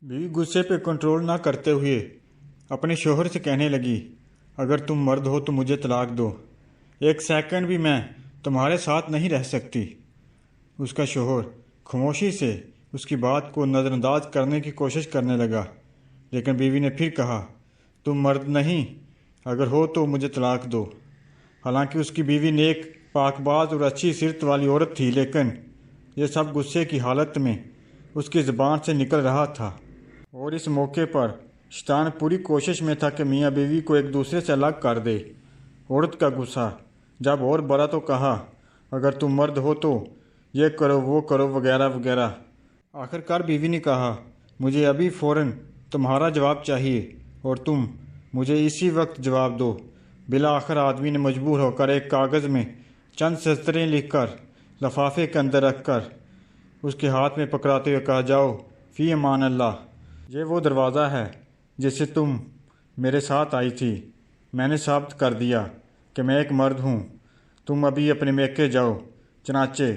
बीवी गुस्से पे कंट्रोल ना करते हुए अपने शोहर से कहने लगी, अगर तुम मर्द हो तो मुझे तलाक दो। एक सेकंड भी मैं तुम्हारे साथ नहीं रह सकती। उसका शोहर खामोशी से उसकी बात को नज़रअंदाज करने की कोशिश करने लगा, लेकिन बीवी ने फिर कहा, तुम मर्द नहीं, अगर हो तो मुझे तलाक दो। हालांकि उसकी बीवी नेक, पाकबाज और अच्छी सीरत वाली औरत थी, लेकिन यह सब गुस्से की हालत में उसकी ज़बान से निकल रहा था। और इस मौके पर शैतान पूरी कोशिश में था कि मियाँ बीवी को एक दूसरे से अलग कर दे। औरत का गुस्सा जब और बढ़ा तो कहा, अगर तुम मर्द हो तो ये करो वो करो वगैरह वगैरह। आखिरकार बीवी ने कहा, मुझे अभी फ़ौरन तुम्हारा जवाब चाहिए और तुम मुझे इसी वक्त जवाब दो। बिला आखिर आदमी ने मजबूर होकर एक कागज़ में चंद सतरें लिखकर लफाफे के अंदर रखकर उसके हाथ में पकड़ाते हुए कहा, जाओ फ़ी अमान अल्लाह। ये वो दरवाज़ा है जिससे तुम मेरे साथ आई थी। मैंने साबित कर दिया कि मैं एक मर्द हूँ। तुम अभी अपने मेके जाओ। चनाचे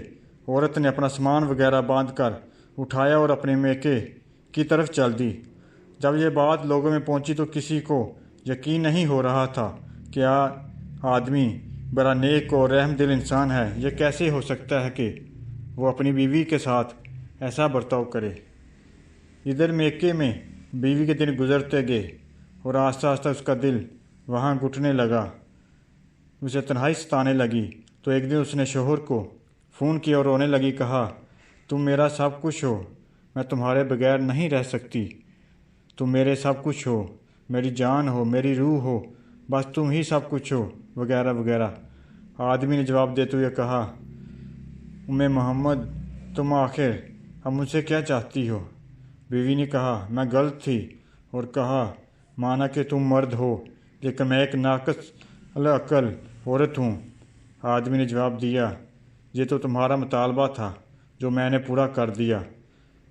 औरत ने अपना सामान वगैरह बांध कर उठाया और अपने मेके की तरफ चल दी। जब यह बात लोगों में पहुंची तो किसी को यकीन नहीं हो रहा था कि आदमी बड़ा नेक और रहम दिल इंसान है। यह कैसे हो सकता है कि वो अपनी बीवी के साथ ऐसा बर्ताव करे। इधर मेके में बीवी के दिन गुजरते गए और आस्ता आस्ता उसका दिल वहाँ घुटने लगा। उसे तन्हाई सताने लगी तो एक दिन उसने शोहर को फ़ोन किया और रोने लगी, कहा, तुम मेरा सब कुछ हो, मैं तुम्हारे बगैर नहीं रह सकती। तुम मेरे सब कुछ हो, मेरी जान हो, मेरी रूह हो, बस तुम ही सब कुछ हो वगैरह वगैरह। आदमी ने जवाब देते हुए कहा, उम्मे मोहम्मद, तुम आखिर अब मुझसे क्या चाहती हो। बीवी ने कहा, मैं गलत थी और कहा माना कि तुम मर्द हो, लेकिन मैं एक नाकस अक्ल औरत हूँ। आदमी ने जवाब दिया, ये तो तुम्हारा मुतालबा था जो मैंने पूरा कर दिया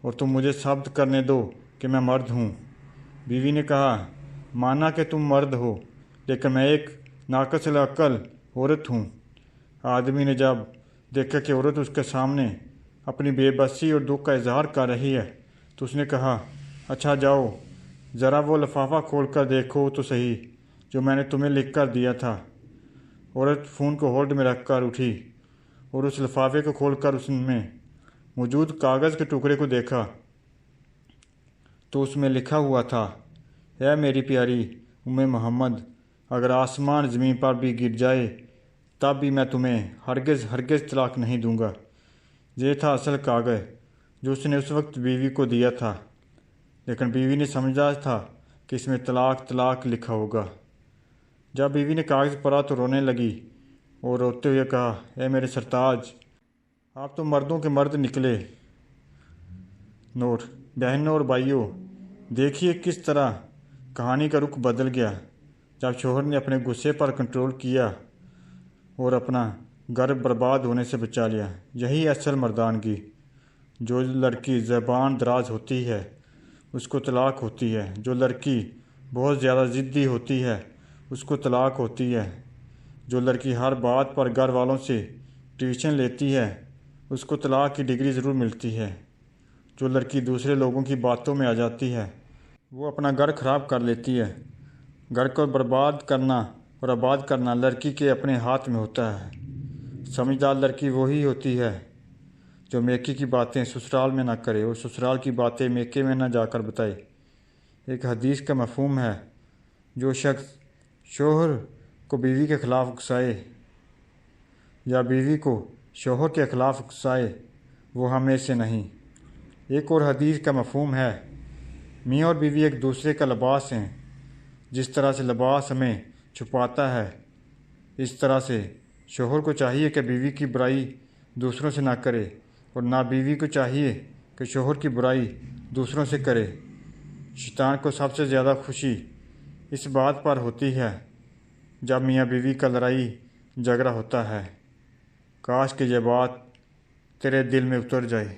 और तुम मुझे साबित करने दो कि मैं मर्द हूँ। बीवी ने कहा, माना कि तुम मर्द हो, लेकिन मैं एक नाकस अक्ल औरत हूँ। आदमी ने जब देखा कि औरत उसके सामने अपनी बेबसी और दुख का इजहार कर रही है तो उसने कहा, अच्छा जाओ ज़रा वो लिफाफा खोल कर देखो तो सही जो मैंने तुम्हें लिख कर दिया था। औरत फ़ोन को होल्ड में रख कर उठी और उस लिफाफे को खोलकर उसमें मौजूद कागज़ के टुकड़े को देखा तो उसमें लिखा हुआ था, ऐ मेरी प्यारी उम्मे मोहम्मद, अगर आसमान ज़मीन पर भी गिर जाए तब भी मैं तुम्हें हरगिज़ हरगिज़ तलाक नहीं दूंगा। ये था असल कागज़ जो उसने उस वक्त बीवी को दिया था, लेकिन बीवी ने समझा था कि इसमें तलाक तलाक लिखा होगा। जब बीवी ने कागज़ पढ़ा तो रोने लगी और रोते हुए कहा, ऐ मेरे सरताज, आप तो मर्दों के मर्द निकले। नोट, बहनों और भाइयों, देखिए किस तरह कहानी का रुख बदल गया जब शोहर ने अपने गुस्से पर कंट्रोल किया और अपना घर बर्बाद होने से बचा लिया। यही असल मर्दानगी। जो लड़की ज़बान दराज होती है उसको तलाक होती है। जो लड़की बहुत ज़्यादा ज़िद्दी होती है उसको तलाक होती है। जो लड़की हर बात पर घर वालों से ट्यूशन लेती है उसको तलाक की डिग्री ज़रूर मिलती है। जो लड़की दूसरे लोगों की बातों में आ जाती है वो अपना घर ख़राब कर लेती है। घर को बर्बाद करना और आबाद करना लड़की के अपने हाथ में होता है। समझदार लड़की वही होती है जो मेके की बातें ससुराल में ना करे और ससुराल की बातें मेके में ना जाकर बताए। एक हदीस का मफ़हूम है, जो शख्स शोहर को बीवी के ख़िलाफ़ उकसाए या बीवी को शोहर के ख़िलाफ़ उकसाए वो हमें से नहीं। एक और हदीस का मफ़हूम है, मियाँ और बीवी एक दूसरे का लिबास हैं। जिस तरह से लिबास हमें छुपाता है, इस तरह से शोहर को चाहिए कि बीवी की बुराई दूसरों से ना करे और ना बीवी को चाहिए कि शोहर की बुराई दूसरों से करे। शैतान को सबसे ज़्यादा खुशी इस बात पर होती है जब मियाँ बीवी का लड़ाई झगड़ा होता है। काश कि यह बात तेरे दिल में उतर जाए।